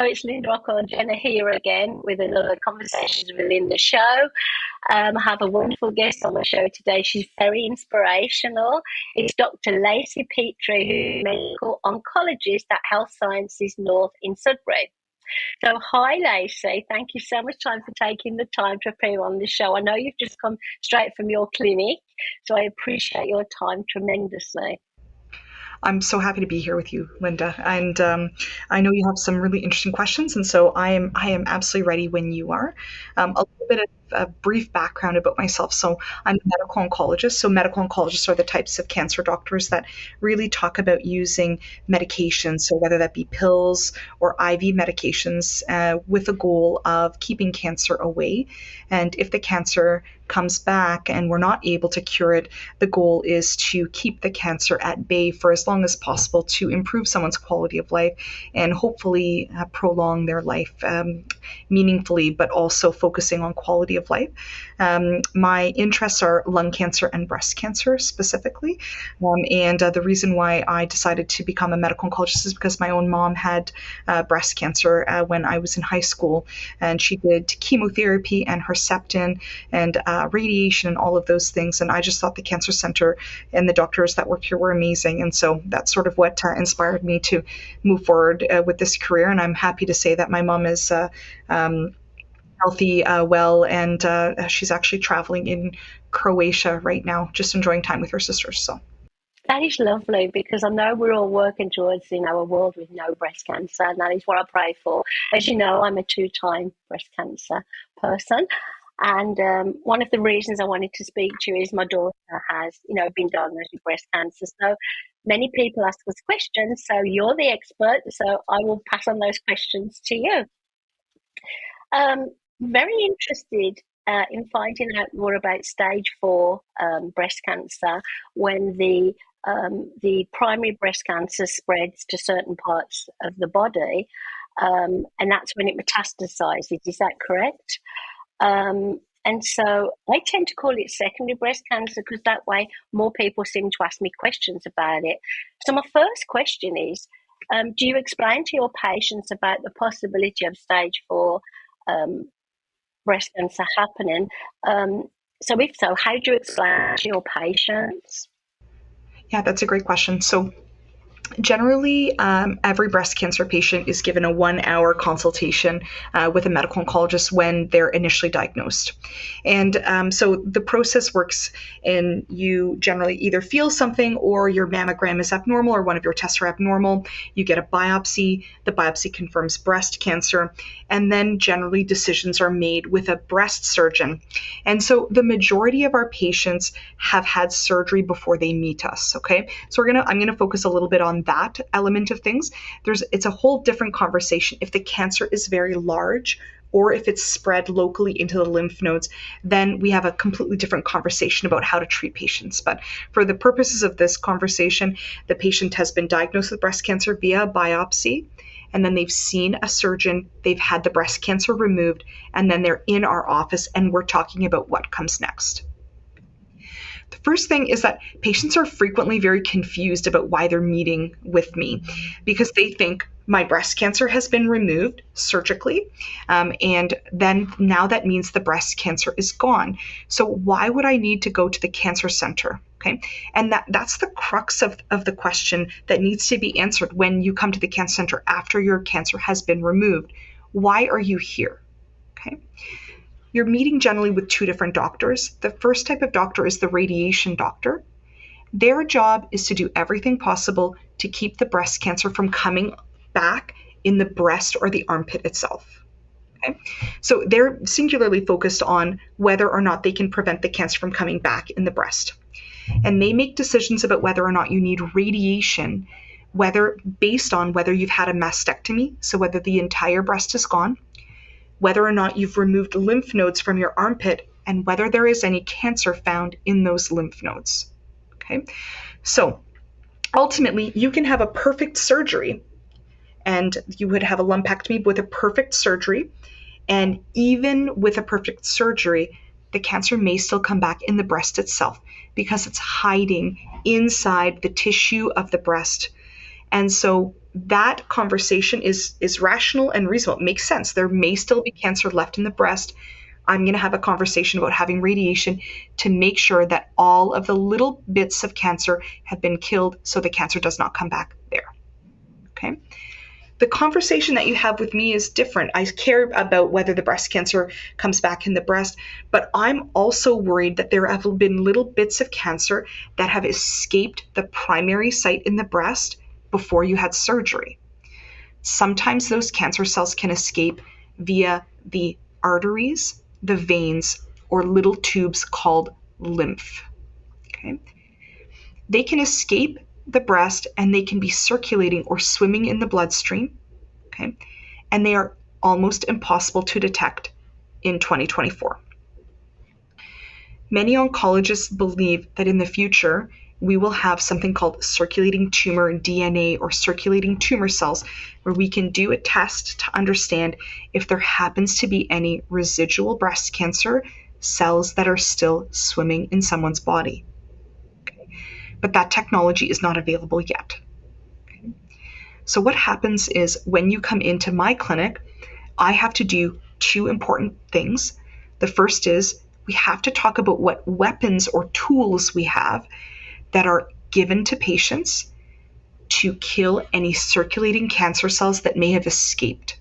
Hello, it's Linda Ockwell-Jenner here again with another Conversations Within the Show. I have a wonderful guest on the show today. She's very inspirational. It's Dr. Lacey Pitre, who's a medical oncologist at Health Sciences North in Sudbury. So, hi, Lacey. Thank you so much for taking the time to appear on the show. I know you've just come straight from your clinic, so I appreciate your time tremendously. I'm so happy to be here with you, Linda. And I know you have some really interesting questions, and so I am absolutely ready when you are. A little bit of a brief background about myself. So I'm a medical oncologist. So medical oncologists are the types of cancer doctors that really talk about using medications. So whether that be pills or IV medications, with the goal of keeping cancer away. And if the cancer comes back and we're not able to cure it, the goal is to keep the cancer at bay for as long as possible to improve someone's quality of life and hopefully prolong their life meaningfully, but also focusing on quality of life. My interests are lung cancer and breast cancer specifically. And the reason why I decided to become a medical oncologist is because my own mom had breast cancer when I was in high school, and she did chemotherapy and Herceptin and radiation and all of those things. And I just thought the cancer center and the doctors that work here were amazing. And so that's sort of what inspired me to move forward with this career. And I'm happy to say that my mom is healthy, well, and she's actually traveling in Croatia right now, just enjoying time with her sisters. So that is lovely, because I know we're all working towards a world with no breast cancer, and that is what I pray for. As you know, I'm a 2-time breast cancer person, and one of the reasons I wanted to speak to you is my daughter has, been diagnosed with breast cancer. So many people ask us questions, so you're the expert, so I will pass on those questions to you. Very interested in finding out more about stage 4 breast cancer, when the primary breast cancer spreads to certain parts of the body, and that's when it metastasizes. Is that correct? And so I tend to call it secondary breast cancer, because that way more people seem to ask me questions about it. So my first question is, do you explain to your patients about the possibility of stage 4 breast cancer happening? So if so, how do you explain to your patients? yeah, that's a great question. So generally, every breast cancer patient is given a 1-hour consultation with a medical oncologist when they're initially diagnosed. And so the process works in you generally either feel something, or your mammogram is abnormal, or one of your tests are abnormal. You get a biopsy. The biopsy confirms breast cancer. And then generally decisions are made with a breast surgeon. And so the majority of our patients have had surgery before they meet us. Okay. So I'm going to focus a little bit on that element of things. It's a whole different conversation if the cancer is very large, or if it's spread locally into the lymph nodes. Then we have a completely different conversation about how to treat patients. But for the purposes of this conversation, the patient has been diagnosed with breast cancer via a biopsy, and then they've seen a surgeon, they've had the breast cancer removed, and then they're in our office and we're talking about what comes next. The first thing is that patients are frequently very confused about why they're meeting with me, because they think my breast cancer has been removed surgically, and then now that means the breast cancer is gone. So why would I need to go to the cancer center? Okay, and that's the crux of the question that needs to be answered when you come to the cancer center after your cancer has been removed. Why are you here? Okay. You're meeting generally with 2 different doctors. The first type of doctor is the radiation doctor. Their job is to do everything possible to keep the breast cancer from coming back in the breast or the armpit itself. Okay? So they're singularly focused on whether or not they can prevent the cancer from coming back in the breast. And they make decisions about whether or not you need radiation, based on whether you've had a mastectomy, so whether the entire breast is gone, whether or not you've removed lymph nodes from your armpit, and whether there is any cancer found in those lymph nodes. Okay, so ultimately, you can have a perfect surgery, and you would have a lumpectomy with a perfect surgery, and even with a perfect surgery, the cancer may still come back in the breast itself because it's hiding inside the tissue of the breast. And so that conversation is rational and reasonable. It makes sense. There may still be cancer left in the breast. I'm going to have a conversation about having radiation to make sure that all of the little bits of cancer have been killed so the cancer does not come back there. Okay. The conversation that you have with me is different. I care about whether the breast cancer comes back in the breast, but I'm also worried that there have been little bits of cancer that have escaped the primary site in the breast before you had surgery. Sometimes those cancer cells can escape via the arteries, the veins, or little tubes called lymph. Okay? They can escape the breast and they can be circulating or swimming in the bloodstream. Okay? And they are almost impossible to detect in 2024. Many oncologists believe that in the future, we will have something called circulating tumor DNA or circulating tumor cells, where we can do a test to understand if there happens to be any residual breast cancer cells that are still swimming in someone's body. Okay. But that technology is not available yet. Okay. So what happens is when you come into my clinic, I have to do two important things. The first is we have to talk about what weapons or tools we have that are given to patients to kill any circulating cancer cells that may have escaped.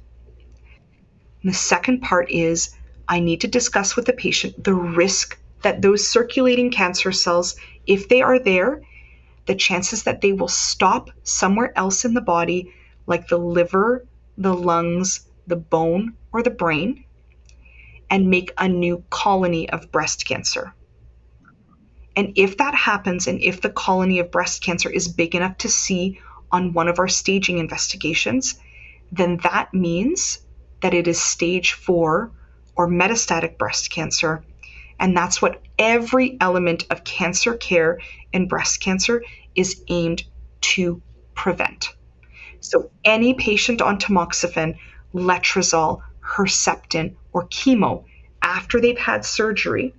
And the second part is I need to discuss with the patient the risk that those circulating cancer cells, if they are there, the chances that they will stop somewhere else in the body, like the liver, the lungs, the bone, or the brain, and make a new colony of breast cancer. And if that happens, and if the colony of breast cancer is big enough to see on one of our staging investigations, then that means that it is stage 4 or metastatic breast cancer. And that's what every element of cancer care in breast cancer is aimed to prevent. So any patient on tamoxifen, letrozole, Herceptin, or chemo after they've had surgery,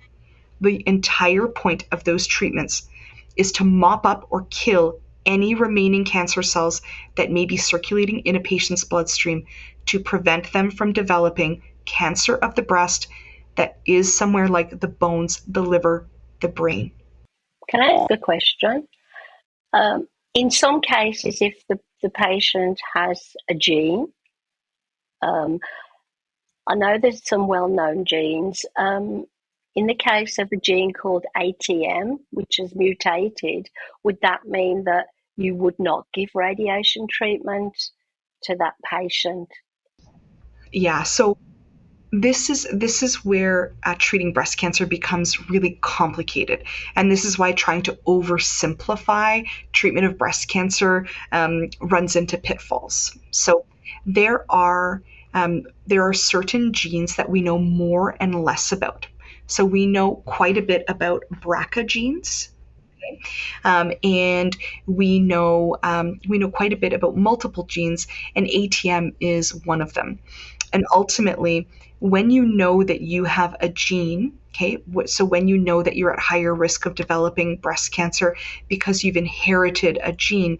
the entire point of those treatments is to mop up or kill any remaining cancer cells that may be circulating in a patient's bloodstream to prevent them from developing cancer of the breast that is somewhere like the bones, the liver, the brain. Can I ask a question? In some cases, if the patient has a gene, I know there's some well-known genes. In the case of a gene called ATM, which is mutated, would that mean that you would not give radiation treatment to that patient? Yeah, so this is where treating breast cancer becomes really complicated, and this is why trying to oversimplify treatment of breast cancer runs into pitfalls. So there are certain genes that we know more and less about. So we know quite a bit about BRCA genes. And we know quite a bit about multiple genes, and ATM is one of them. And ultimately, when you know that you have a gene, okay, so when you know that you're at higher risk of developing breast cancer because you've inherited a gene,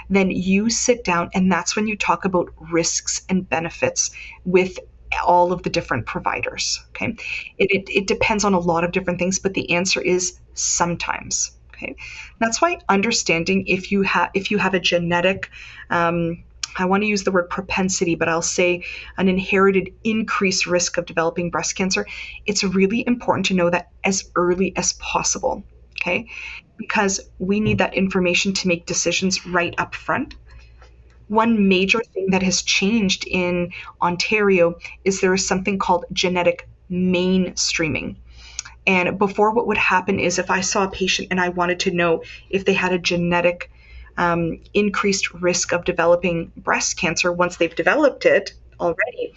then you sit down and that's when you talk about risks and benefits with all of the different providers. Okay, it depends on a lot of different things, but the answer is sometimes. Okay, that's why understanding if you have a genetic, I want to use the word propensity, but I'll say an inherited increased risk of developing breast cancer, it's really important to know that as early as possible. Okay, because we need that information to make decisions right up front. One major thing that has changed in Ontario is there is something called genetic mainstreaming. And before, what would happen is if I saw a patient and I wanted to know if they had a genetic increased risk of developing breast cancer once they've developed it already,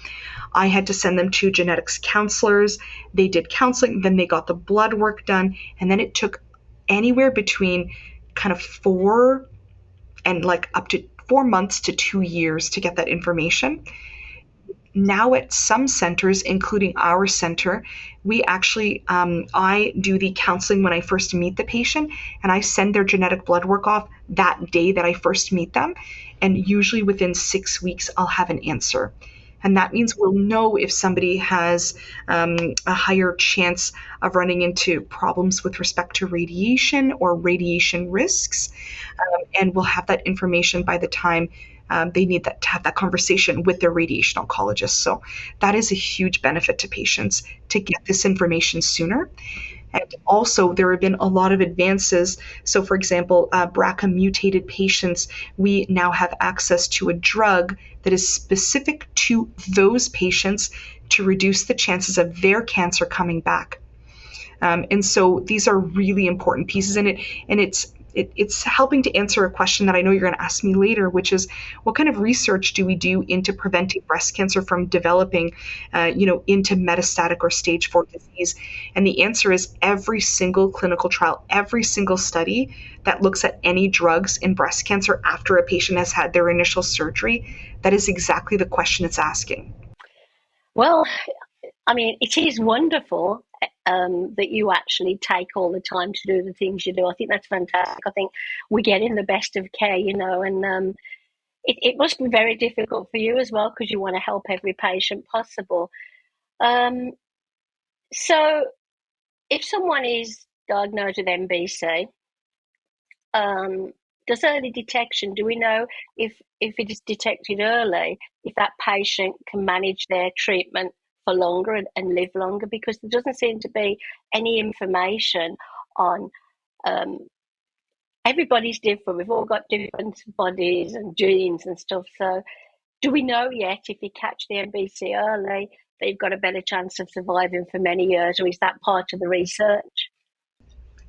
I had to send them to genetics counselors. They did counseling, then they got the blood work done, and then it took anywhere between kind of 4 and like up to 4 months to 2 years to get that information. now at some centers, including our center, we actually, I do the counseling when I first meet the patient, and I send their genetic blood work off that day that I first meet them. And usually within 6 weeks, I'll have an answer. And that means we'll know if somebody has a higher chance of running into problems with respect to radiation or radiation risks. And we'll have that information by the time they need that to have that conversation with their radiation oncologist. So that is a huge benefit to patients to get this information sooner. And also, there have been a lot of advances. So, for example, BRCA mutated patients, we now have access to a drug that is specific to those patients to reduce the chances of their cancer coming back. And so these are really important pieces in it. And it's helping to answer a question that I know you're going to ask me later, which is what kind of research do we do into preventing breast cancer from developing, into metastatic or stage 4 disease? And the answer is every single clinical trial, every single study that looks at any drugs in breast cancer after a patient has had their initial surgery, that is exactly the question it's asking. Well, I mean, it is wonderful that you actually take all the time to do the things you do. I think that's fantastic. I think we're getting the best of care, and it must be very difficult for you as well because you want to help every patient possible. So if someone is diagnosed with MBC, does early detection, do we know if it is detected early, if that patient can manage their treatment for longer and live longer? Because there doesn't seem to be any information on everybody's different. We've all got different bodies and genes and stuff. So do we know yet if you catch the MBC early, that you've got a better chance of surviving for many years, or is that part of the research?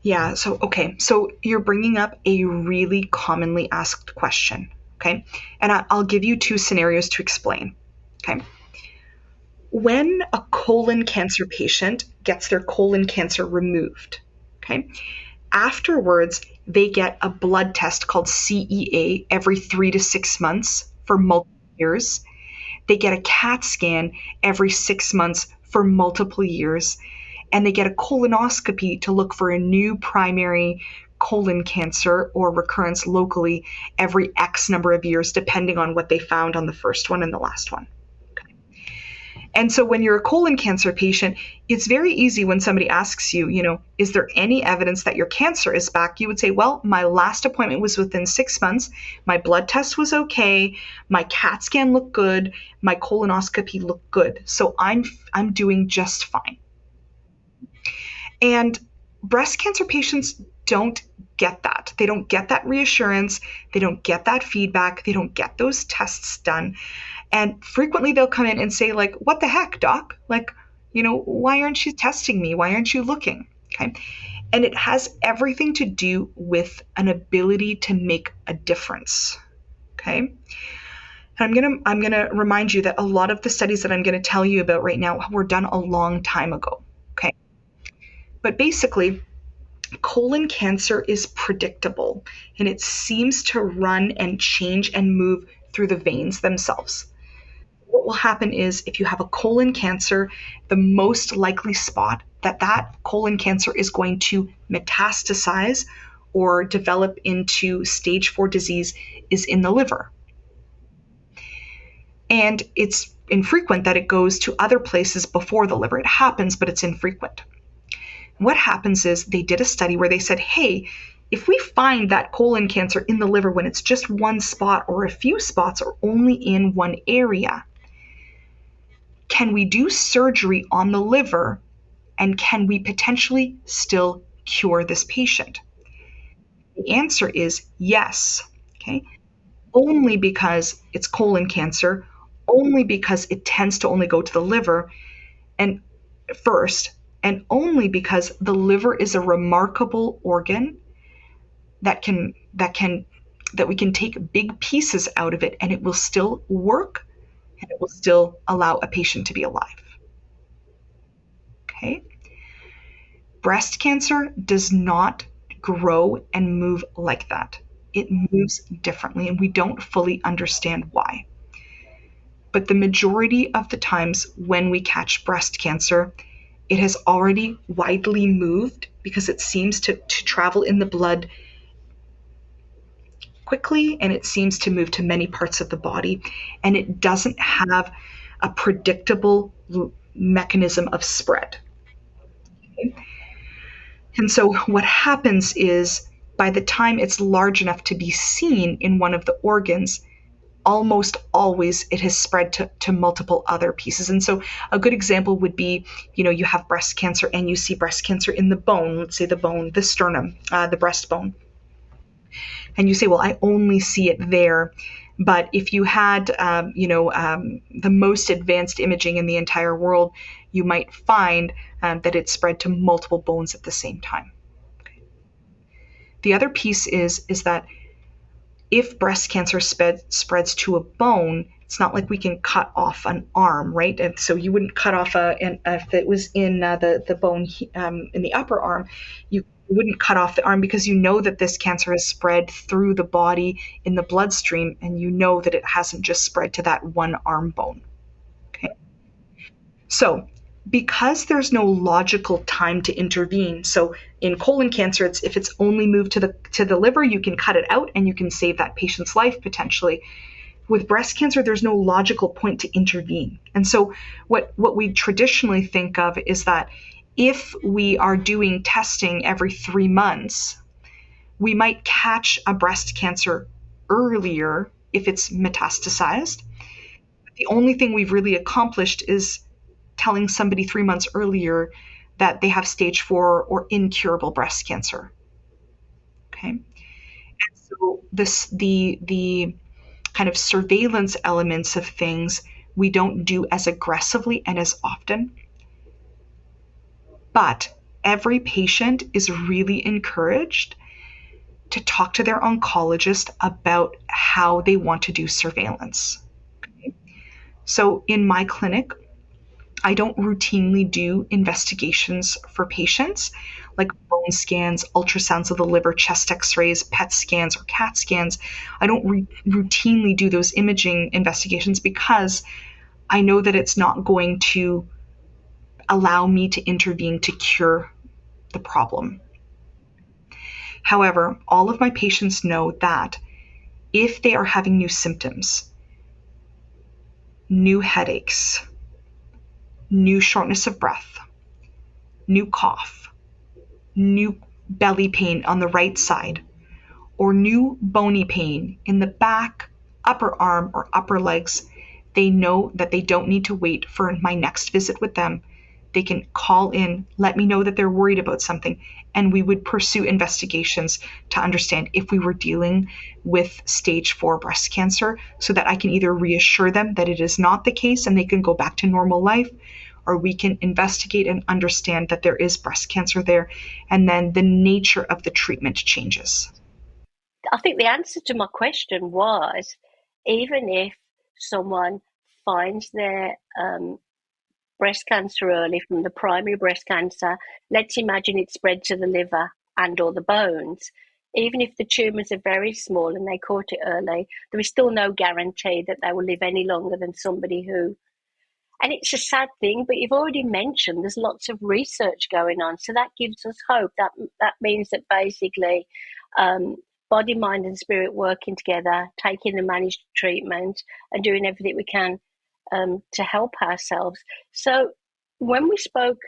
Yeah, so you're bringing up a really commonly asked question, okay? And I'll give you two scenarios to explain, okay? When a colon cancer patient gets their colon cancer removed, okay, afterwards they get a blood test called CEA every 3 to 6 months for multiple years. They get a CAT scan every 6 months for multiple years, and they get a colonoscopy to look for a new primary colon cancer or recurrence locally every X number of years, depending on what they found on the first one and the last one. And so when you're a colon cancer patient, it's very easy when somebody asks you, is there any evidence that your cancer is back? You would say, well, my last appointment was within 6 months. My blood test was okay. My CAT scan looked good. My colonoscopy looked good. So I'm doing just fine. And breast cancer patients don't get that. They don't get that reassurance. They don't get that feedback. They don't get those tests done. And frequently they'll come in and say, like, what the heck, doc? Like, why aren't you testing me? Why aren't you looking? Okay. And it has everything to do with an ability to make a difference. Okay. And I'm gonna remind you that a lot of the studies that I'm gonna tell you about right now were done a long time ago. Okay. But basically, colon cancer is predictable, and it seems to run and change and move through the veins themselves. What will happen is if you have a colon cancer, the most likely spot that colon cancer is going to metastasize or develop into stage 4 disease is in the liver. And it's infrequent that it goes to other places before the liver. It happens, but it's infrequent. What happens is they did a study where they said, hey, if we find that colon cancer in the liver when it's just one spot or a few spots or only in one area, can we do surgery on the liver, and can we potentially still cure this patient? The answer is yes. Okay. Only because it's colon cancer, only because it tends to only go to the liver, and first, and only because the liver is a remarkable organ that we can take big pieces out of it and it will still work, and it will still allow a patient to be alive. Okay? Breast cancer does not grow and move like that. It moves differently, and we don't fully understand why. But the majority of the times when we catch breast cancer, it has already widely moved because it seems to travel in the blood quickly, and it seems to move to many parts of the body, and it doesn't have a predictable mechanism of spread. Okay? And so what happens is by the time it's large enough to be seen in one of the organs, almost always it has spread to multiple other pieces. And so a good example would be, you have breast cancer and you see breast cancer in the bone, let's say the bone, the sternum, the breastbone. And you say, well, I only see it there. But if you had, the most advanced imaging in the entire world, you might find that it spread to multiple bones at the same time. Okay. The other piece is that if breast cancer spreads to a bone, it's not like we can cut off an arm, right? And so you wouldn't cut off if it was in the bone in the upper arm, you wouldn't cut off the arm because you know that this cancer has spread through the body in the bloodstream, and you know that it hasn't just spread to that one arm bone. Okay. So because there's no logical time to intervene, so in colon cancer, if it's only moved to the liver, you can cut it out and you can save that patient's life potentially. With breast cancer, there's no logical point to intervene. And so what we traditionally think of is that if we are doing testing every 3 months, we might catch a breast cancer earlier if it's metastasized. The only thing we've really accomplished is telling somebody 3 months earlier that they have stage 4 or incurable breast cancer. Okay. And so the kind of surveillance elements of things we don't do as aggressively and as often. But every patient is really encouraged to talk to their oncologist about how they want to do surveillance. Okay. So in my clinic, I don't routinely do investigations for patients like bone scans, ultrasounds of the liver, chest x-rays, PET scans, or CAT scans. I don't routinely do those imaging investigations because I know that it's not going to allow me to intervene to cure the problem. However, all of my patients know that if they are having new symptoms, new headaches, new shortness of breath, new cough, new belly pain on the right side, or new bony pain in the back, upper arm, or upper legs, they know that they don't need to wait for my next visit with them. They can call in, let me know that they're worried about something, and we would pursue investigations to understand if we were dealing with stage 4 breast cancer, so that I can either reassure them that it is not the case and they can go back to normal life, or we can investigate and understand that there is breast cancer there, and then the nature of the treatment changes. I think the answer to my question was, even if someone finds their breast cancer early from the primary breast cancer, let's imagine it spread to the liver and or the bones. Even if the tumours are very small and they caught it early, there is still no guarantee that they will live any longer than somebody who... And it's a sad thing, but you've already mentioned there's lots of research going on. So that gives us hope. That means that basically body, mind and spirit working together, taking the managed treatment and doing everything we can to help ourselves. So when we spoke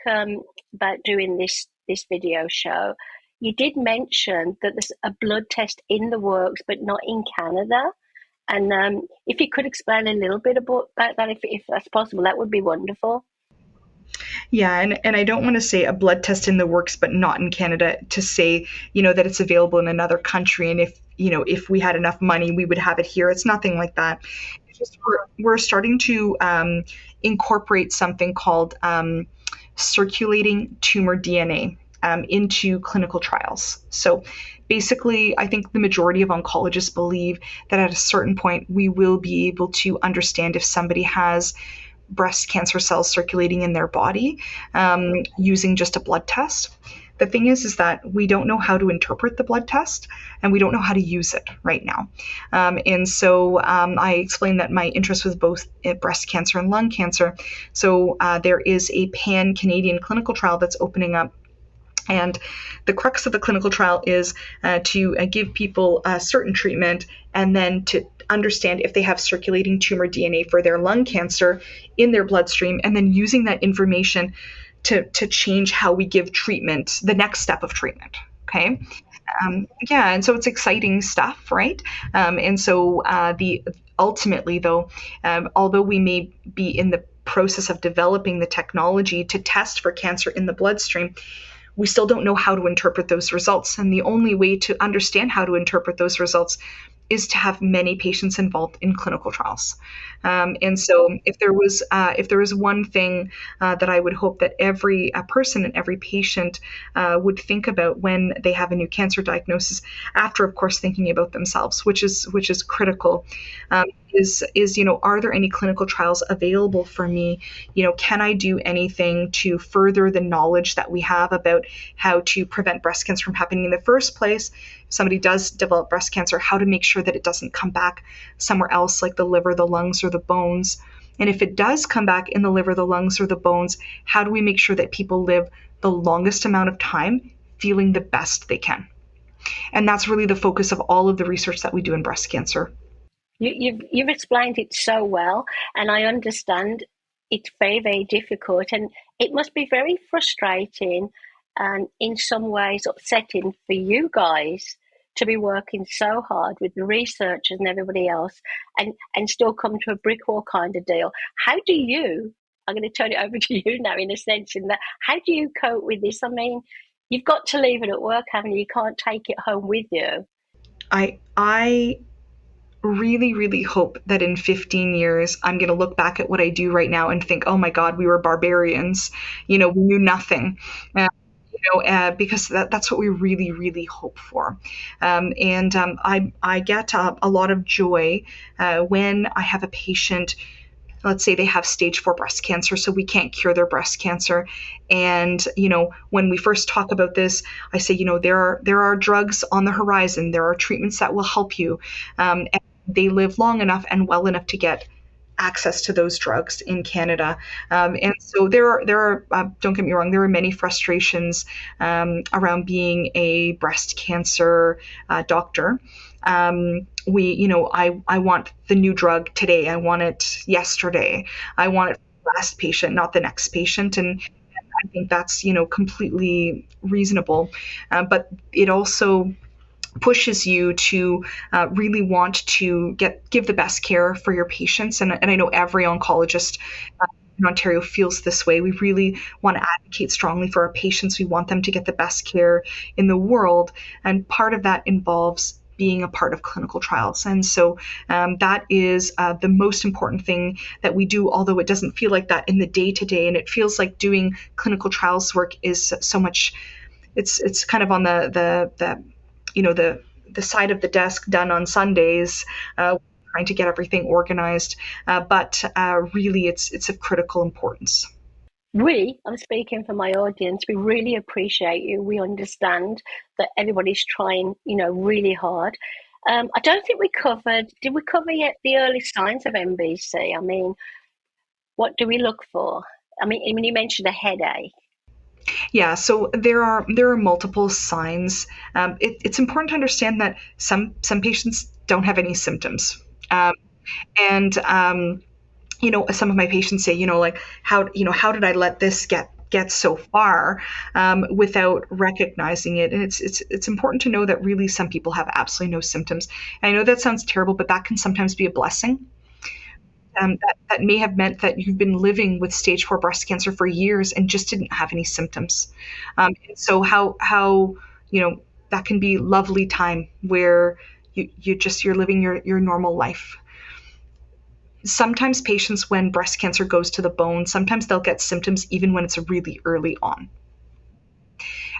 about doing this video show, you did mention that there's a blood test in the works, but not in Canada. And if you could explain a little bit about that, if that's possible, that would be wonderful. Yeah, and I don't want to say a blood test in the works, but not in Canada, to say, that it's available in another country. And if we had enough money, we would have it here. It's nothing like that. It's just we're starting to incorporate something called circulating tumor DNA into clinical trials. So basically, I think the majority of oncologists believe that at a certain point, we will be able to understand if somebody has breast cancer cells circulating in their body using just a blood test. The thing is that we don't know how to interpret the blood test, and we don't know how to use it right now. And so I explained that my interest was both breast cancer and lung cancer. So there is a pan-Canadian clinical trial that's opening up. And the crux of the clinical trial is to give people a certain treatment and then to understand if they have circulating tumor DNA for their lung cancer in their bloodstream, and then using that information to change how we give treatment, the next step of treatment. Okay. Yeah, and so it's exciting stuff, right? And so the ultimately, though, although we may be in the process of developing the technology to test for cancer in the bloodstream, we still don't know how to interpret those results. And the only way to understand how to interpret those results is to have many patients involved in clinical trials. And so if there was one thing that I would hope that every person and every patient would think about when they have a new cancer diagnosis, after of course thinking about themselves, which is critical, is are there any clinical trials available for me? Can I do anything to further the knowledge that we have about how to prevent breast cancer from happening in the first place? If somebody does develop breast cancer, how to make sure that it doesn't come back somewhere else, like the liver, the lungs, or the bones. And if it does come back in the liver, the lungs, or the bones, how do we make sure that people live the longest amount of time feeling the best they can? And that's really the focus of all of the research that we do in breast cancer. You've explained it so well, and I understand it's very, very difficult, and it must be very frustrating and in some ways upsetting for you guys to be working so hard with the researchers and everybody else and still come to a brick wall kind of deal. How do you, I'm going to turn it over to you now in a sense, in that, how do you cope with this? I mean, you've got to leave it at work, haven't you? You can't take it home with you. I really, really hope that in 15 years, I'm going to look back at what I do right now and think, oh my God, we were barbarians. We knew nothing. Because that's what we really, really hope for. I get a lot of joy when I have a patient. Let's say they have stage 4 breast cancer, so we can't cure their breast cancer. And, when we first talk about this, I say, there are drugs on the horizon. There are treatments that will help you. And they live long enough and well enough to get access to those drugs in Canada. And so there are don't get me wrong, there are many frustrations around being a breast cancer doctor. I want the new drug today. I want it yesterday. I want it for the last patient, not the next patient. And I think that's, completely reasonable. But it also pushes you to really want to give the best care for your patients. And I know every oncologist in Ontario feels this way. We really want to advocate strongly for our patients. We want them to get the best care in the world. And part of that involves being a part of clinical trials. And so that is the most important thing that we do, although it doesn't feel like that in the day-to-day. And it feels like doing clinical trials work is so much, it's kind of on the side of the desk done on Sundays, trying to get everything organized. But really, it's of critical importance. I'm speaking for my audience, we really appreciate you. We understand that everybody's trying, really hard. I don't think did we cover yet the early signs of MBC? I mean, what do we look for? I mean, you mentioned a headache. Yeah, so there are multiple signs. It's important to understand that some patients don't have any symptoms, and some of my patients say, like how did I let this get so far without recognizing it? And it's important to know that really some people have absolutely no symptoms. And I know that sounds terrible, but that can sometimes be a blessing. That may have meant that you've been living with stage 4 breast cancer for years and just didn't have any symptoms. And so how that can be lovely time where you're living your normal life. Sometimes patients, when breast cancer goes to the bone, sometimes they'll get symptoms even when it's really early on.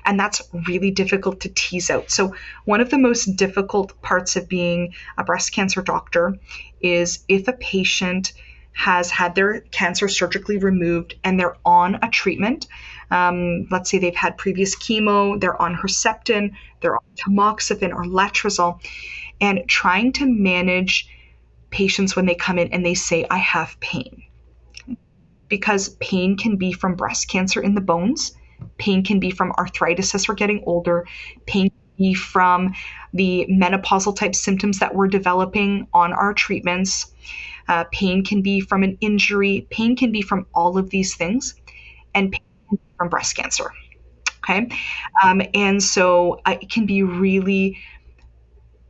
And that's really difficult to tease out. So one of the most difficult parts of being a breast cancer doctor is if a patient has had their cancer surgically removed and they're on a treatment. Let's say they've had previous chemo, they're on Herceptin, they're on tamoxifen or letrozole, and trying to manage patients when they come in and they say, I have pain. Because pain can be from breast cancer in the bones, pain can be from arthritis as we're getting older, pain can be from the menopausal type symptoms that we're developing on our treatments. Pain can be from an injury. Pain can be from all of these things, and pain can be from breast cancer. Okay. And so it can be really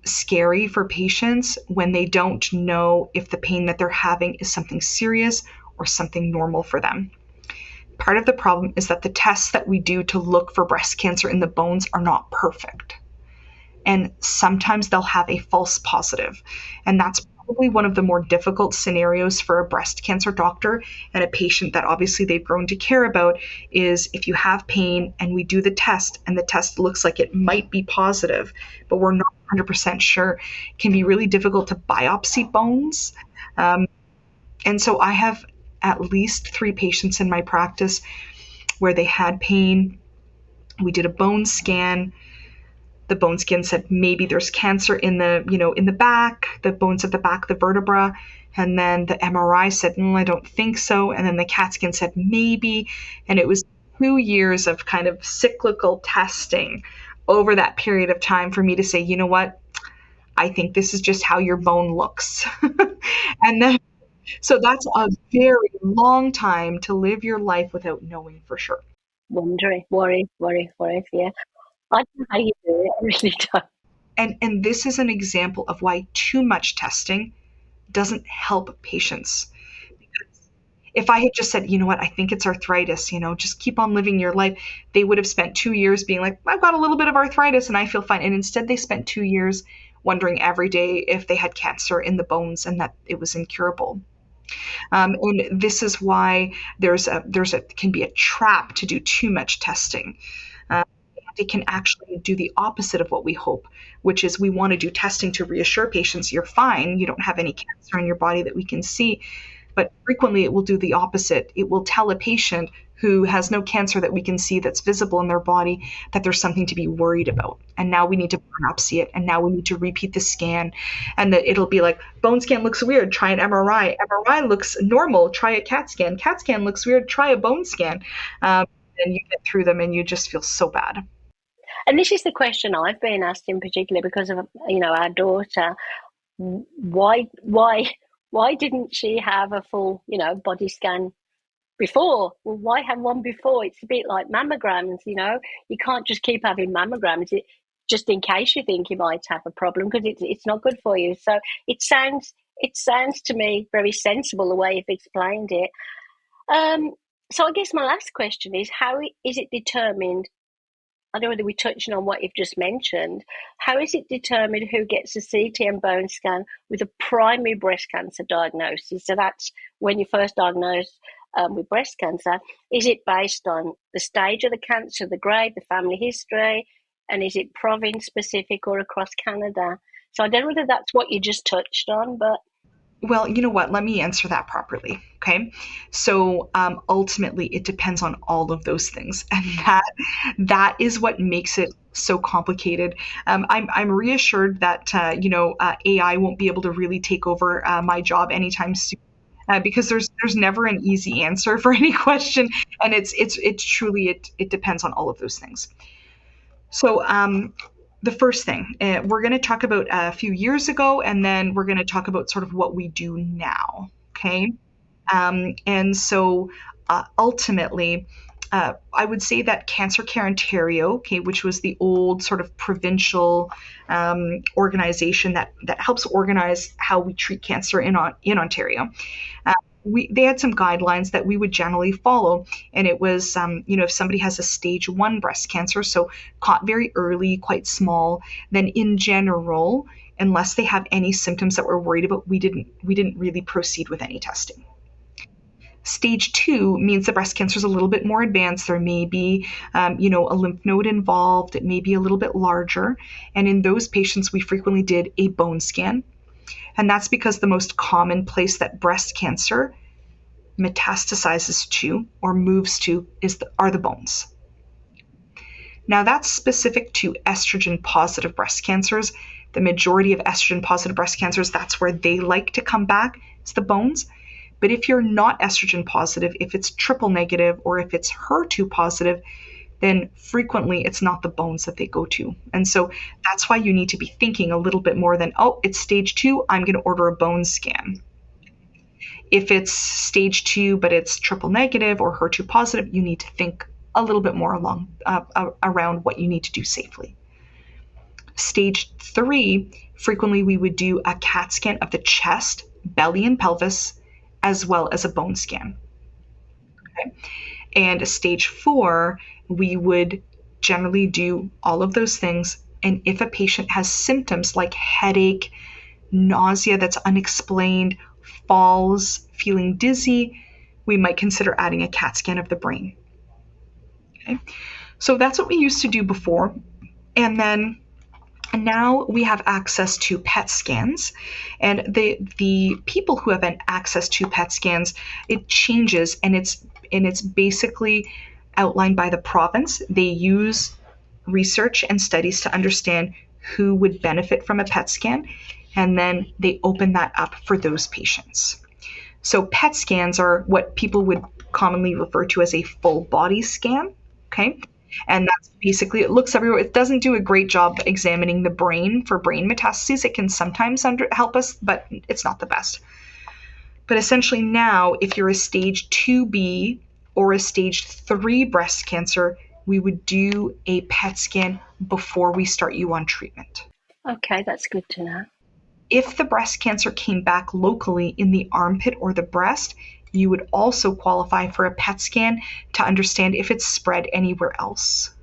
scary for patients when they don't know if the pain that they're having is something serious or something normal for them. Part of the problem is that the tests that we do to look for breast cancer in the bones are not perfect. And sometimes they'll have a false positive. And that's probably one of the more difficult scenarios for a breast cancer doctor and a patient that obviously they've grown to care about is if you have pain and we do the test and the test looks like it might be positive, but we're not 100% sure, it can be really difficult to biopsy bones. And so I have at least 3 patients in my practice where they had pain. We did a bone scan. The bone scan said maybe there's cancer in the back, the bones at the back, the vertebra. And then the MRI said, I don't think so. And then the CAT scan said maybe. And it was 2 years of kind of cyclical testing over that period of time for me to say, you know what? I think this is just how your bone looks. And then, so that's a very long time to live your life without knowing for sure. Wondering, worry, yeah. I don't know how you do it, I really don't. And this is an example of why too much testing doesn't help patients. Because if I had just said, you know what, I think it's arthritis, just keep on living your life, they would have spent 2 years being like, I've got a little bit of arthritis and I feel fine. And instead they spent 2 years wondering every day if they had cancer in the bones and that it was incurable. And this is why there's can be a trap to do too much testing. It can actually do the opposite of what we hope, which is we want to do testing to reassure patients you're fine, you don't have any cancer in your body that we can see. But frequently it will do the opposite. It will tell a patient who has no cancer that we can see that's visible in their body that there's something to be worried about. And now we need to biopsy it. And now we need to repeat the scan. And that it'll be like, bone scan looks weird, try an MRI. MRI looks normal, try a CAT scan. CAT scan looks weird, try a bone scan. And you get through them and you just feel so bad. And this is the question I've been asked in particular because of our daughter. Why didn't she have a full body scan before? Well, why have one before? It's a bit like mammograms. You can't just keep having mammograms just in case you think you might have a problem because it's not good for you. So it sounds to me very sensible the way you've explained it. So I guess my last question is, how is it determined? I don't know whether we're touching on what you've just mentioned. How is it determined who gets a CT and bone scan with a primary breast cancer diagnosis? So that's when you're first diagnosed with breast cancer. Is it based on the stage of the cancer, the grade, the family history? And is it province specific or across Canada? So I don't know whether that's what you just touched on, but... Well, you know what? Let me answer that properly. Okay. So ultimately, it depends on all of those things. And that is what makes it so complicated. I'm reassured that, AI won't be able to really take over my job anytime soon. Because there's never an easy answer for any question. And it's truly, it depends on all of those things. So, the first thing, we're going to talk about a few years ago, and then we're going to talk about sort of what we do now, okay? And so ultimately, I would say that Cancer Care Ontario, okay, which was the old sort of provincial organization that helps organize how we treat cancer in Ontario, they had some guidelines that we would generally follow. And it was, if somebody has a stage 1 breast cancer, so caught very early, quite small, then in general, unless they have any symptoms that we're worried about, we didn't really proceed with any testing. Stage 2 means the breast cancer is a little bit more advanced. There may be, a lymph node involved. It may be a little bit larger. And in those patients, we frequently did a bone scan. And that's because the most common place that breast cancer metastasizes to or moves to are the bones. Now, that's specific to estrogen positive breast cancers. The majority of estrogen positive breast cancers, that's where they like to come back, is the bones. But if you're not estrogen positive, if it's triple negative, or if it's HER2 positive, then frequently it's not the bones that they go to. And so that's why you need to be thinking a little bit more than, oh, it's stage 2, I'm going to order a bone scan. If it's stage 2, but it's triple negative or HER2 positive, you need to think a little bit more around what you need to do safely. Stage 3, frequently we would do a CAT scan of the chest, belly, and pelvis, as well as a bone scan. Okay? And stage 4, we would generally do all of those things. And if a patient has symptoms like headache, nausea that's unexplained, falls, feeling dizzy, we might consider adding a CAT scan of the brain. Okay? So that's what we used to do before. And then now we have access to PET scans, and the people who have access to PET scans, it changes, and it's basically outlined by the province. They use research and studies to understand who would benefit from a PET scan, and then they open that up for those patients. So PET scans are what people would commonly refer to as a full body scan. Okay. And that's basically, it looks everywhere. It doesn't do a great job examining the brain for brain metastases. It can sometimes help us, but it's not the best. But essentially now, if you're a stage 2B or a stage 3 breast cancer, we would do a PET scan before we start you on treatment. Okay, that's good to know. If the breast cancer came back locally in the armpit or the breast, you would also qualify for a PET scan to understand if it's spread anywhere else.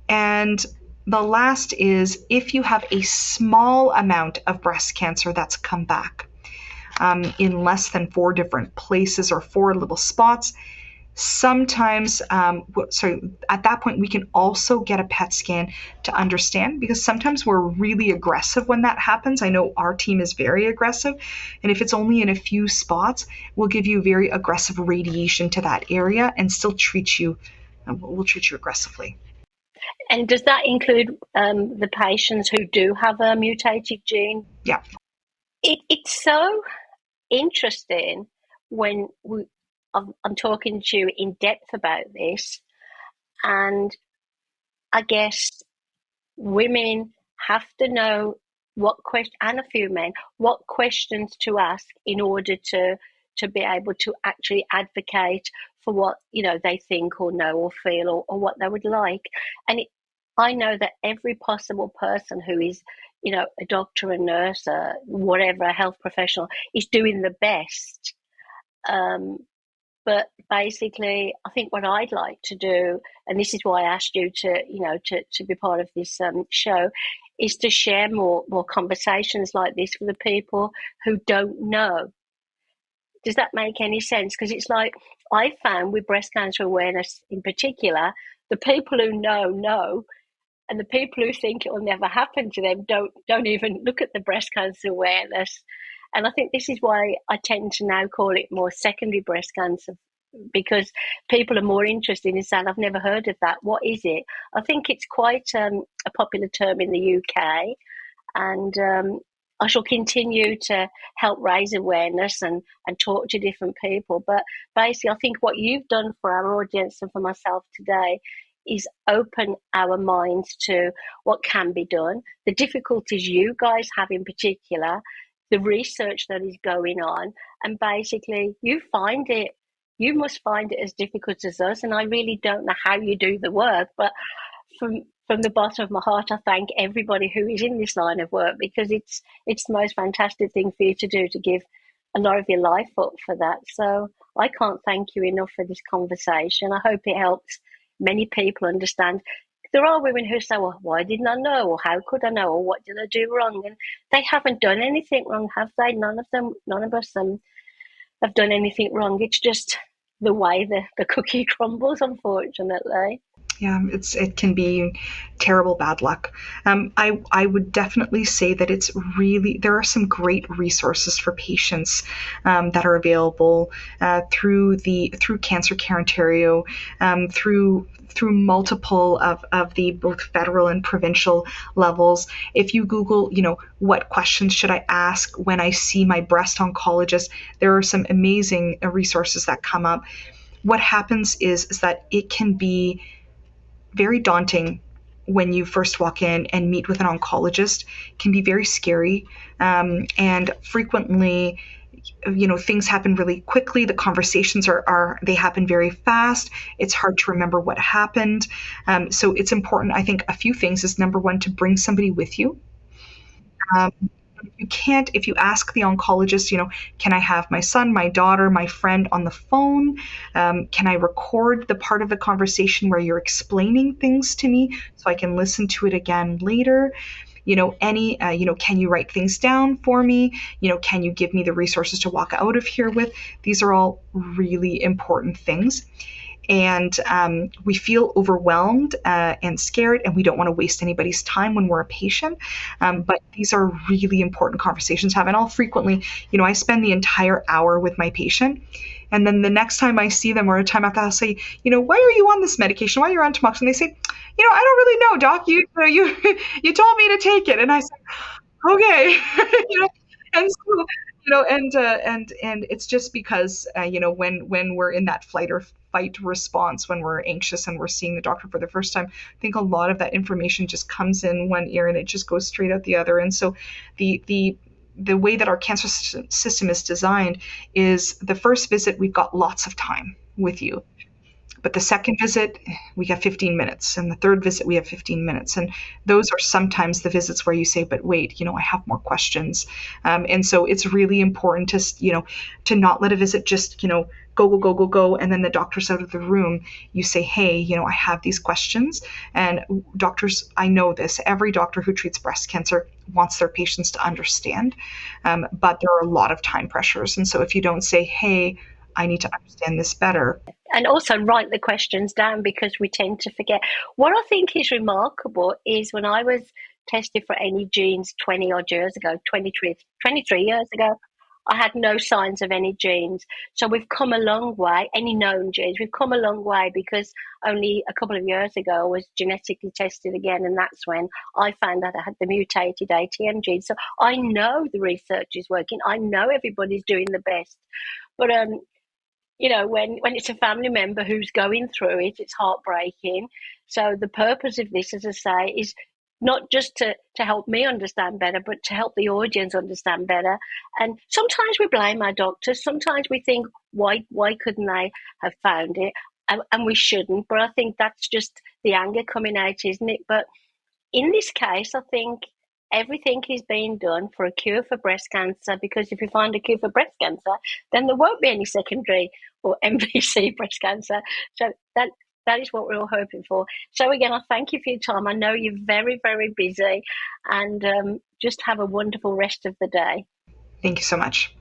And the last is if you have a small amount of breast cancer that's come back in less than 4 different places or 4 little spots, sometimes, at that point, we can also get a PET scan to understand, because sometimes we're really aggressive when that happens. I know our team is very aggressive, and if it's only in a few spots, we'll give you very aggressive radiation to that area and still treat you, we'll treat you aggressively. And does that include the patients who do have a mutated gene? Yeah. It's so interesting when I'm talking to you in depth about this, and I guess women have to know what question, and a few men, what questions to ask in order to be able to actually advocate for what they think or know or feel or what they would like. And I know that every possible person who is a doctor, a nurse, whatever, a health professional, is doing the best. But basically, I think what I'd like to do, and this is why I asked you to be part of this show, is to share more conversations like this with the people who don't know. Does that make any sense? Because it's like I found with breast cancer awareness in particular, the people who know, and the people who think it will never happen to them don't even look at the breast cancer awareness. And I think this is why I tend to now call it more secondary breast cancer, because people are more interested in saying, I've never heard of that. What is it? I think it's quite a popular term in the UK. And I shall continue to help raise awareness and talk to different people. But basically, I think what you've done for our audience and for myself today is open our minds to what can be done, the difficulties you guys have in particular, the research that is going on, and basically you must find it as difficult as us, and I really don't know how you do the work, but from the bottom of my heart, I thank everybody who is in this line of work, because it's the most fantastic thing for you to do, to give a lot of your life up for that. So I can't thank you enough for this conversation. I hope it helps many people understand. There are women who say, well, why didn't I know? Or how could I know? Or what did I do wrong? And they haven't done anything wrong, have they? None of us have done anything wrong. It's just the way the cookie crumbles, unfortunately. Yeah, it can be terrible bad luck. I would definitely say that it's really there are some great resources for patients that are available through Cancer Care Ontario, through multiple of the both federal and provincial levels. If you Google, what questions should I ask when I see my breast oncologist, there are some amazing resources that come up. What happens is that it can be very daunting when you first walk in and meet with an oncologist. It can be very scary, and frequently things happen really quickly. The conversations are they happen very fast. It's hard to remember what happened. So it's important, I think. A few things is, number one, to bring somebody with you. um, you can't, if you ask the oncologist, can I have my son, my daughter, my friend on the phone? Can I record the part of the conversation where you're explaining things to me so I can listen to it again later? Can you write things down for me? Can you give me the resources to walk out of here with? These are all really important things. And we feel overwhelmed and scared, and we don't want to waste anybody's time when we're a patient. But these are really important conversations to have. And I'll frequently, I spend the entire hour with my patient. And then the next time I see them, or a time after, I'll say, why are you on this medication? Why are you on tamoxifen? And they say, I don't really know, doc. You told me to take it. And I said, okay. And so, and it's just because, when we're in that flight or fight response, when we're anxious and we're seeing the doctor for the first time, I think a lot of that information just comes in one ear and it just goes straight out the other. And so the way that our cancer system is designed is, the first visit, we've got lots of time with you. But the second visit, we have 15 minutes. And the third visit, we have 15 minutes. And those are sometimes the visits where you say, but wait, I have more questions. And so it's really important to not let a visit just, go, go, go, go, go. And then the doctor's out of the room. You say, hey, I have these questions. And doctors, I know this, every doctor who treats breast cancer wants their patients to understand. But there are a lot of time pressures. And so if you don't say, hey, I need to understand this better. And also write the questions down, because we tend to forget. What I think is remarkable is, when I was tested for any genes 20 odd years ago, 23 years ago, I had no signs of any genes. So we've come a long way, any known genes. We've come a long way, because only a couple of years ago I was genetically tested again, and that's when I found out I had the mutated ATM gene. So I know the research is working. I know everybody's doing the best. But when it's a family member who's going through it, it's heartbreaking. So the purpose of this, as I say, is not just to help me understand better, but to help the audience understand better. And sometimes we blame our doctors. Sometimes we think, why couldn't they have found it? And we shouldn't. But I think that's just the anger coming out, isn't it? But in this case, I think everything is being done for a cure for breast cancer, because if you find a cure for breast cancer, then there won't be any secondary or MBC breast cancer. So that is what we're all hoping for. So again, I thank you for your time. I know you're very, very busy, and just have a wonderful rest of the day. Thank you so much.